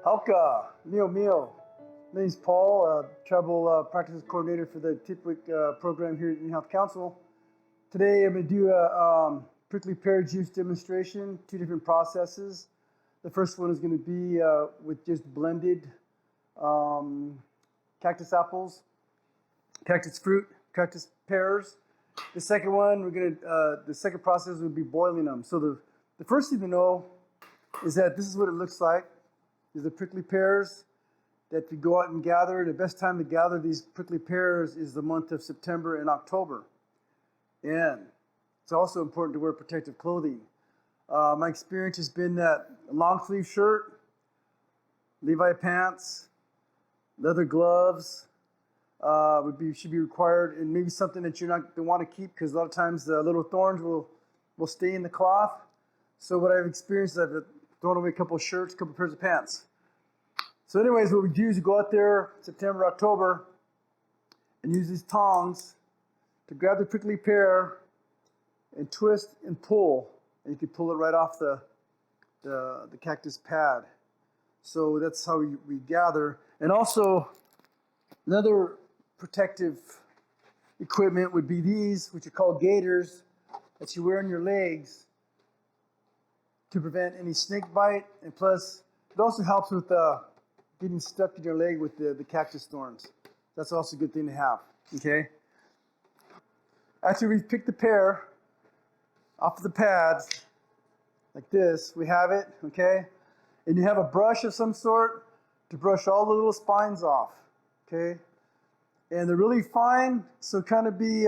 Halka, Mio. My name's Paul, Travel Practices Coordinator for the TPWIC program here at Health Council. Today I'm going to do a prickly pear juice demonstration, 2 different processes. The first one is going to be with just blended cactus apples, cactus fruit, cactus pears. The second one, the second process would be boiling them. So the first thing to know is that this is what it looks like. These are prickly pears that you go out and gather. The best time to gather these prickly pears is the month of September and October. And it's also important to wear protective clothing. My experience has been that a long sleeve shirt, Levi pants, leather gloves should be required, and maybe something that you're not going to want to keep because a lot of times the little thorns will stay in the cloth. So what I've experienced is I've thrown away a couple of shirts, a couple of pairs of pants. So anyways, what we do is we go out there September, October, and use these tongs to grab the prickly pear and twist and pull. And you can pull it right off the cactus pad. So that's how we gather. And also, another protective equipment would be these, which are called gaiters, that you wear on your legs to prevent any snake bite. And plus, it also helps with getting stuck in your leg with the cactus thorns. That's also a good thing to have, okay? After we've picked the pear off of the pads, like this, we have it, okay? And you have a brush of some sort to brush all the little spines off, okay? And they're really fine, so kind of be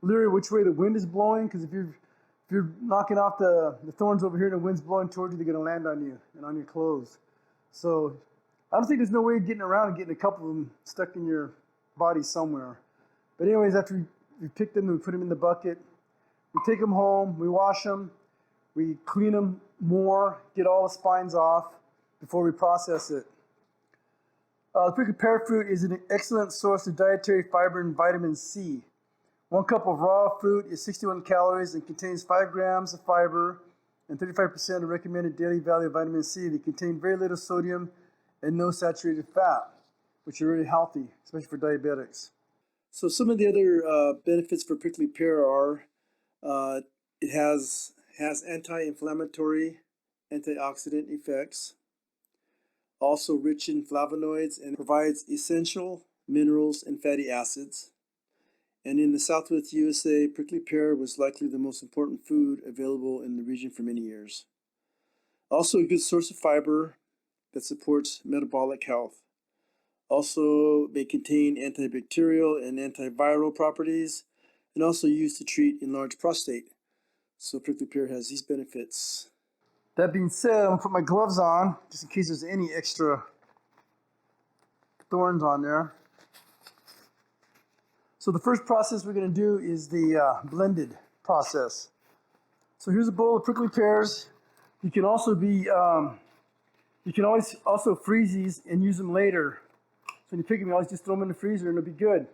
leery which way the wind is blowing, because if you're knocking off the thorns over here and the wind's blowing towards you, they're going to land on you and on your clothes. So I don't think there's no way of getting around and getting a couple of them stuck in your body somewhere. But anyways, after we pick them and we put them in the bucket, we take them home, we wash them, we clean them more, get all the spines off before we process it. The prickly pear fruit is an excellent source of dietary fiber and vitamin C. 1 cup of raw fruit is 61 calories and contains 5 grams of fiber and 35% of recommended daily value of vitamin C. They contain very little sodium and no saturated fat, which are really healthy, especially for diabetics. So some of the other benefits for prickly pear are it has anti-inflammatory, antioxidant effects, also rich in flavonoids, and provides essential minerals and fatty acids. And in the Southwest USA, prickly pear was likely the most important food available in the region for many years. Also a good source of fiber that supports metabolic health. Also may contain antibacterial and antiviral properties, and also used to treat enlarged prostate. So prickly pear has these benefits. That being said, I'm going to put my gloves on, just in case there's any extra thorns on there. So the first process we're going to do is the blended process. So here's a bowl of prickly pears. You can also always also freeze these and use them later. So when you pick them, you always just throw them in the freezer and it'll be good.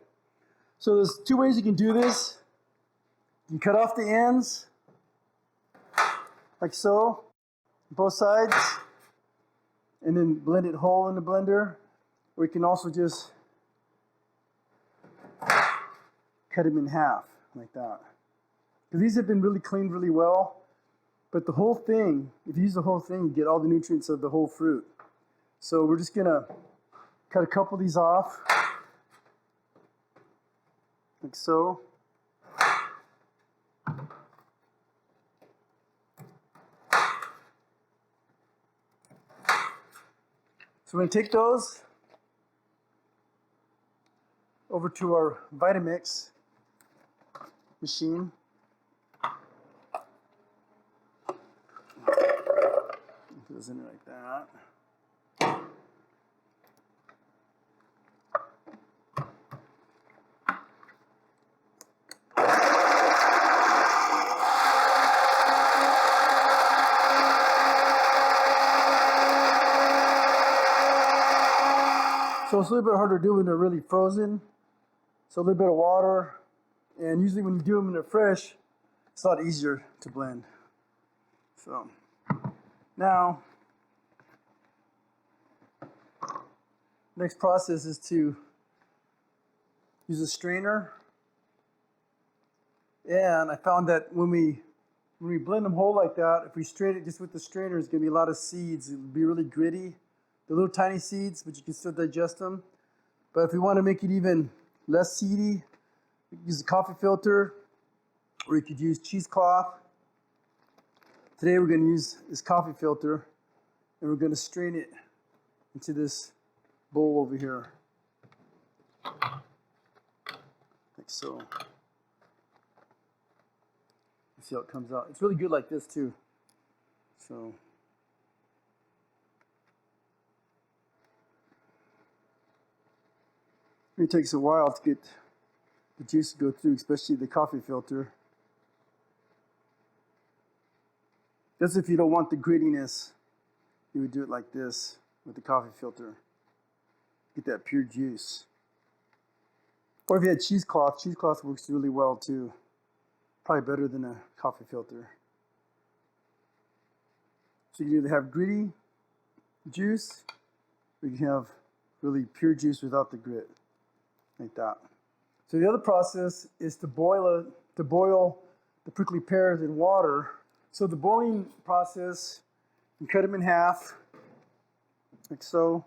So there's 2 ways you can do this. You can cut off the ends, like so, both sides, and then blend it whole in the blender. Or you can also just cut them in half, like that. Because these have been really cleaned really well. But the whole thing, if you use the whole thing, you get all the nutrients of the whole fruit. So we're just going to cut a couple of these off, like so. So we're going to take those over to our Vitamix machine. Put this in like that. So it's a little bit harder to do when they're really frozen. So a little bit of water, and usually when you do them when they're fresh, it's a lot easier to blend. So now Next process is to use a strainer. And I found that when we blend them whole like that, if we strain it just with the strainer, it's going to be a lot of seeds. It'll be really gritty. They're little tiny seeds, but you can still digest them. But if we want to make it even less seedy, you can use a coffee filter, or you could use cheesecloth. Today we're going to use this coffee filter, and we're going to strain it into this bowl over here, like so. See how it comes out. It's really good like this too. So it takes a while to get the juice to go through, especially the coffee filter. That's if you don't want the grittiness. You would do it like this with the coffee filter. Get that pure juice. Or if you had cheesecloth, cheesecloth works really well too. Probably better than a coffee filter. So you can either have gritty juice, or you can have really pure juice without the grit, like that. So the other process is to boil the prickly pears in water. So the boiling process, you cut them in half, like so.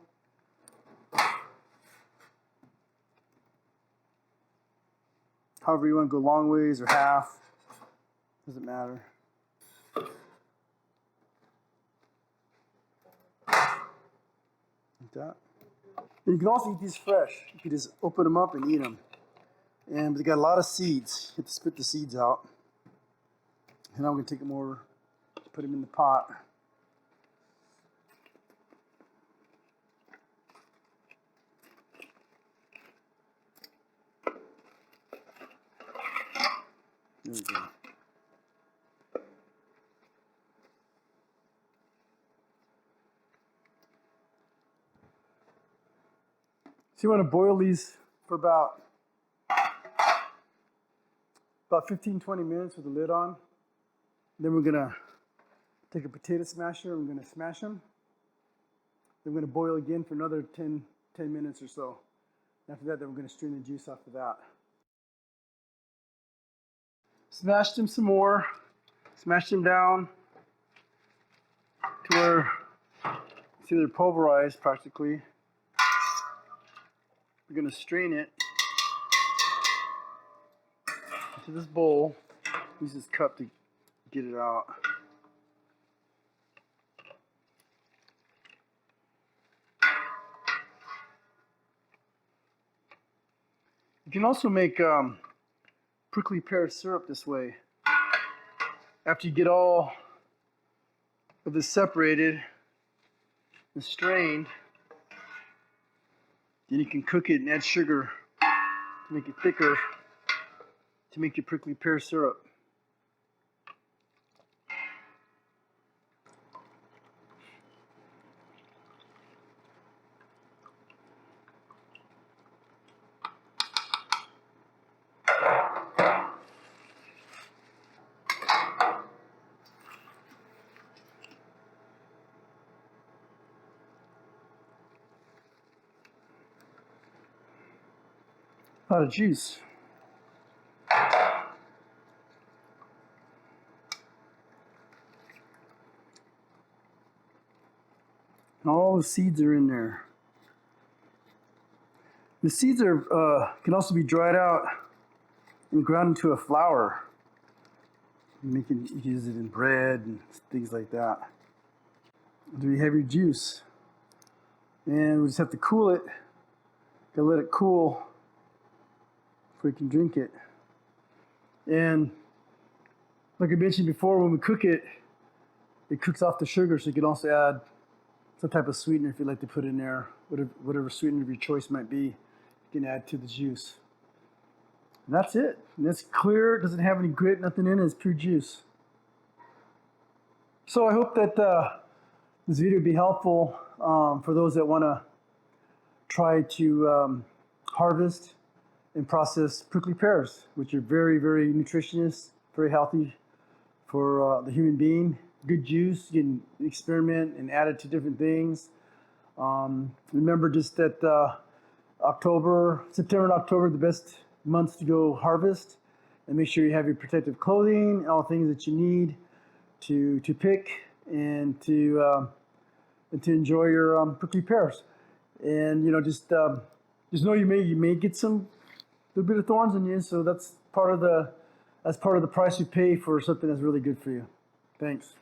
However you want to go long ways or half, doesn't matter. Like that. And you can also eat these fresh. You can just open them up and eat them. And they got a lot of seeds. You have to spit the seeds out. And now I'm going to take them over, put them in the pot. There we go. So you want to boil these for about 15-20 minutes with the lid on. Then we're going to take a potato smasher and we're going to smash them. Then we're going to boil again for another 10 minutes or so. After that, then we're going to strain the juice off of that. Smash them some more. Smash them down to where see they're pulverized practically. We're going to strain it into this bowl. Use this cup to get it out. You can also make prickly pear syrup this way. After you get all of this separated and strained, then you can cook it and add sugar to make it thicker, to make your prickly pear syrup. A lot of juice. And all the seeds are in there. The seeds are can also be dried out and ground into a flour. You can use it in bread and things like that. Then you have your juice. And we just have to cool it. Gotta let it cool before you can drink it. And like I mentioned before, when we cook it, it cooks off the sugar, so you can also add some type of sweetener if you'd like to put in there. Whatever sweetener of your choice might be, you can add to the juice. And that's it. And it's clear, it doesn't have any grit, nothing in it, it's pure juice. So I hope that this video will be helpful for those that want to try to harvest and process prickly pears, which are very, very nutritious, very healthy for the human being. Good juice, you can experiment and add it to different things. Remember just that September and October are the best months to go harvest, and make sure you have your protective clothing and all the things that you need to pick and to enjoy your prickly pears. And just know you may get some little bit of thorns in you, so that's part of the price you pay for something that's really good for you. Thanks.